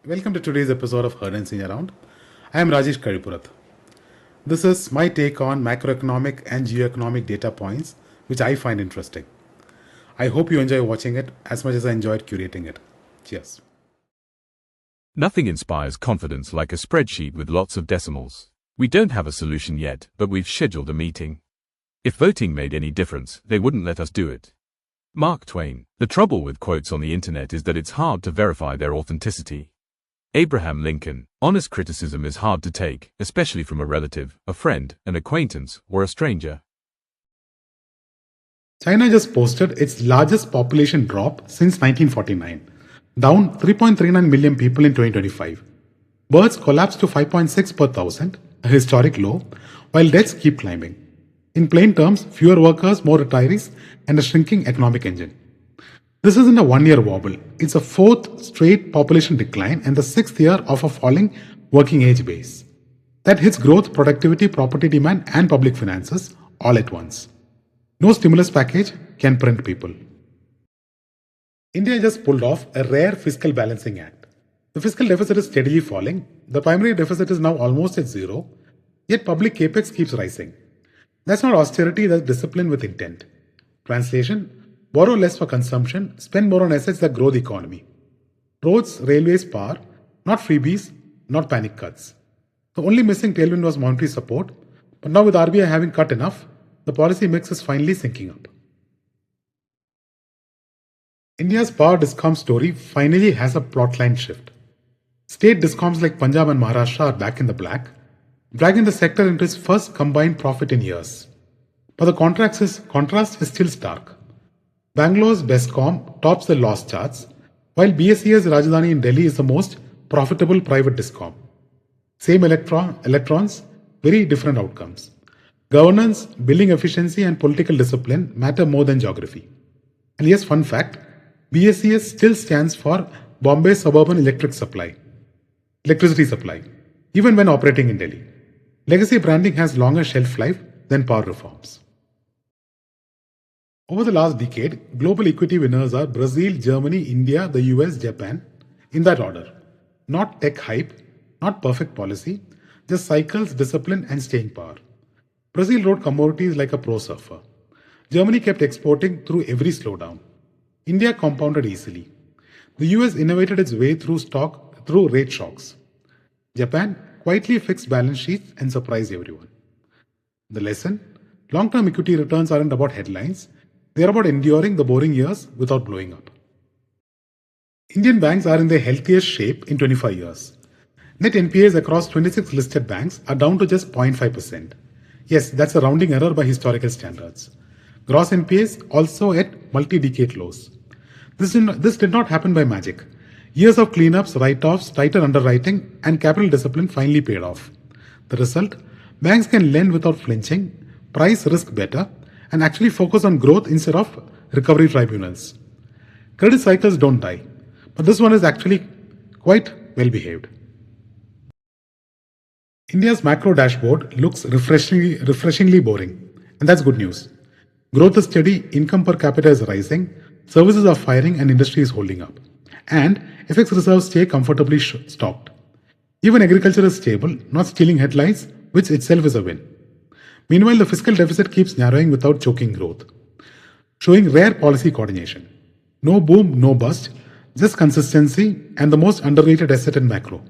Welcome to today's episode of Heard and Seen Around. I am Rajesh Karipurath. This is my take on macroeconomic and geoeconomic data points, which I find interesting. I hope you enjoy watching it as much as I enjoyed curating it. Cheers. Nothing inspires confidence like a spreadsheet with lots of decimals. We don't have a solution yet, but we've scheduled a meeting. If voting made any difference, they wouldn't let us do it. Mark Twain. The trouble with quotes on the internet is that it's hard to verify their authenticity. Abraham Lincoln. Honest criticism is hard to take, especially from a relative, a friend, an acquaintance, or a stranger. China just posted its largest population drop since 1949, down 3.39 million people in 2025. Births collapsed to 5.6 per thousand, a historic low, while deaths keep climbing. In plain terms, fewer workers, more retirees, and a shrinking economic engine. This isn't a one-year wobble. It's a fourth straight population decline and the sixth year of a falling working age base. That hits growth, productivity, property demand, and public finances all at once. No stimulus package can print people. India just pulled off a rare fiscal balancing act. The fiscal deficit is steadily falling. The primary deficit is now almost at zero, yet public Capex keeps rising. That's not austerity, that's discipline with intent. Translation: borrow less for consumption, spend more on assets that grow the economy. Roads, railways, power, not freebies, not panic cuts. The only missing tailwind was monetary support, but now with RBI having cut enough, the policy mix is finally syncing up. India's power discom story finally has a plotline shift. State discoms like Punjab and Maharashtra are back in the black, dragging the sector into its first combined profit in years. But the contrast is still stark. Bangalore's Bescom tops the loss charts, while BSE's Rajdhani in Delhi is the most profitable private discom. Same electrons, very different outcomes. Governance, billing efficiency, and political discipline matter more than geography. And yes, fun fact, BSES still stands for Bombay Suburban Electricity Supply, even when operating in Delhi. Legacy branding has longer shelf life than power reforms. Over the last decade, global equity winners are Brazil, Germany, India, the US, Japan, in that order. Not tech hype, not perfect policy, just cycles, discipline, and staying power. Brazil rode commodities like a pro surfer. Germany kept exporting through every slowdown. India compounded easily. The US innovated its way through rate shocks. Japan quietly fixed balance sheets and surprised everyone. The lesson? Long-term equity returns aren't about headlines. They are about enduring the boring years without blowing up. Indian banks are in their healthiest shape in 25 years. Net NPAs across 26 listed banks are down to just 0.5%. Yes, that's a rounding error by historical standards. Gross NPAs also at multi-decade lows. This did not happen by magic. Years of cleanups, write-offs, tighter underwriting, and capital discipline finally paid off. The result? Banks can lend without flinching, price risk better, and actually focus on growth instead of recovery tribunals. Credit cycles don't die, but this one is actually quite well behaved. India's macro dashboard looks refreshingly boring, and that's good news. Growth is steady, income per capita is rising, services are firing, and industry is holding up. And FX reserves stay comfortably stocked. Even agriculture is stable, not stealing headlines, which itself is a win. Meanwhile, the fiscal deficit keeps narrowing without choking growth, showing rare policy coordination. No boom, no bust, just consistency and the most underrated asset in macro,